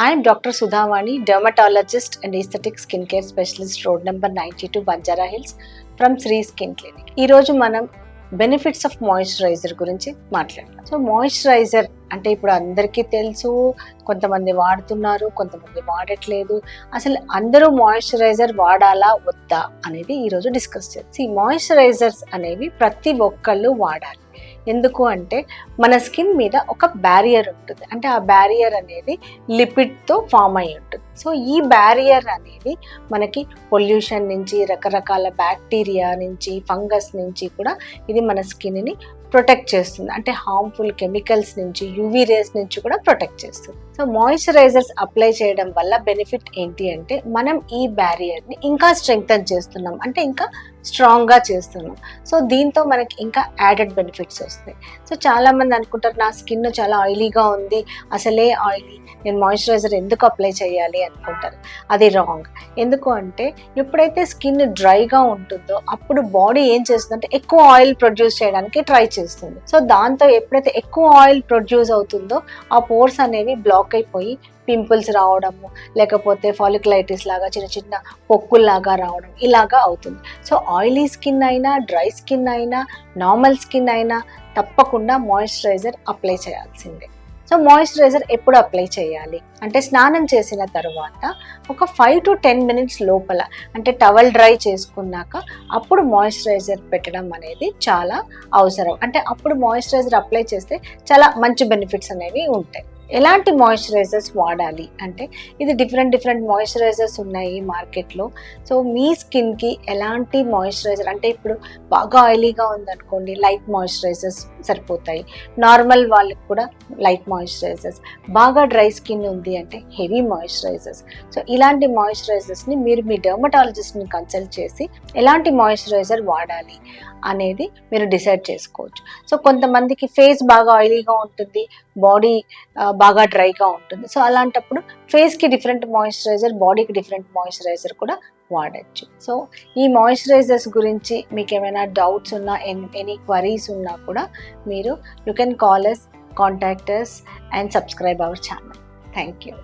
I am Dr. Sudhavani, dermatologist and aesthetic skincare specialist, road number 92, Banjara Hills, from Sri Skin Clinic. ఈ రోజు మనం benefits of moisturiser గురించి మాట్లాడతాం. So moisturiser అంటే ఇప్పుడు అందరికీ తెలుసు, కొంతమంది వాడుతున్నారు, కొంతమంది వాడట్లేదు. అసలు అందరూ మాయిశ్చరైజర్ వాడాలా వద్దా అనేది ఈరోజు డిస్కస్ చేద్దాం. ఈ మాయిశ్చరైజర్స్ అనేవి ప్రతి ఒక్కళ్ళు వాడాలి. ఎందుకు అంటే మన స్కిన్ మీద ఒక బ్యారియర్ ఉంటుంది. అంటే ఆ బ్యారియర్ అనేది లిపిడ్తో ఫామ్ అయి ఉంటుంది. సో ఈ బ్యారియర్ అనేది మనకి పొల్యూషన్ నుంచి, రకరకాల బ్యాక్టీరియా నుంచి, ఫంగస్ నుంచి కూడా ఇది మన స్కిన్ని ప్రొటెక్ట్ చేస్తుంది. అంటే హార్మ్ఫుల్ కెమికల్స్ నుంచి, యూవీ రేస్ నుంచి కూడా ప్రొటెక్ట్ చేస్తుంది. సో మాయిశ్చరైజర్స్ అప్లై చేయడం వల్ల బెనిఫిట్ ఏంటి అంటే మనం ఈ బ్యారియర్ని ఇంకా స్ట్రెంగ్తన్ చేస్తున్నాం, అంటే ఇంకా స్ట్రాంగ్గా చేస్తున్నాం. సో దీంతో మనకి ఇంకా యాడెడ్ బెనిఫిట్స్ వస్తాయి. సో చాలామంది అనుకుంటారు నా స్కిన్ చాలా ఆయిలీగా ఉంది, అసలే ఆయిలీ, నేను మాయిశ్చరైజర్ ఎందుకు అప్లై చేయాలి అనుకుంటారు. అది రాంగ్. ఎందుకు అంటే ఎప్పుడైతే స్కిన్ డ్రైగా ఉంటుందో అప్పుడు బాడీ ఏం చేస్తుందంటే ఎక్కువ ఆయిల్ ప్రొడ్యూస్ చేయడానికి ట్రై చేస్తుంది. సో దాంతో ఎప్పుడైతే ఎక్కువ ఆయిల్ ప్రొడ్యూస్ అవుతుందో ఆ పోర్స్ అనేవి బ్లాక్ అయిపోయి పింపుల్స్ రావడము, లేకపోతే ఫాలిక్యులైటిస్ లాగా చిన్న చిన్న పొక్కుల్లాగా రావడం ఇలాగా అవుతుంది. సో ఆయిలీ స్కిన్ అయినా, డ్రై స్కిన్ అయినా, నార్మల్ స్కిన్ అయినా తప్పకుండా మాయిశ్చరైజర్ అప్లై చేయాల్సిందే. సో మాయిశ్చరైజర్ ఎప్పుడు అప్లై చేయాలి అంటే స్నానం చేసిన తర్వాత ఒక 5 to 10 minutes లోపల, అంటే టవల్ డ్రై చేసుకున్నాక అప్పుడు మాయిశ్చరైజర్ పెట్టడం అనేది చాలా అవసరం. అంటే అప్పుడు మాయిశ్చరైజర్ అప్లై చేస్తే చాలా మంచి బెనిఫిట్స్ అనేవి ఉంటాయి. ఎలాంటి మాయిశ్చరైజర్స్ వాడాలి అంటే ఇది డిఫరెంట్ మాయిశ్చరైజర్స్ ఉన్నాయి మార్కెట్లో. సో మీ స్కిన్కి ఎలాంటి మాయిశ్చరైజర్, అంటే ఇప్పుడు బాగా ఆయిలీగా ఉందనుకోండి లైట్ మాయిశ్చరైజర్స్ సరిపోతాయి. నార్మల్ వాళ్ళకి కూడా లైట్ మాయిశ్చరైజర్స్. బాగా డ్రై స్కిన్ ఉంది అంటే హెవీ మాయిశ్చరైజర్స్. సో ఇలాంటి మాయిశ్చరైజర్స్ని మీరు మీ డెర్మటాలజిస్ట్ని కన్సల్ట్ చేసి ఎలాంటి మాయిశ్చరైజర్ వాడాలి అనేది మీరు డిసైడ్ చేసుకోవచ్చు. సో కొంతమందికి ఫేస్ బాగా ఆయిలీగా ఉంటుంది, బాడీ బాగా డ్రైగా ఉంటుంది. సో అలాంటప్పుడు ఫేస్కి డిఫరెంట్ మాయిశ్చరైజర్, బాడీకి డిఫరెంట్ మాయిశ్చరైజర్ కూడా వాడచ్చు. సో ఈ మాయిశ్చరైజర్స్ గురించి మీకు ఏమైనా డౌట్స్ ఉన్నా, ఎనీ క్వరీస్ ఉన్నా కూడా మీరు you can call us, contact us and subscribe our channel. Thank you.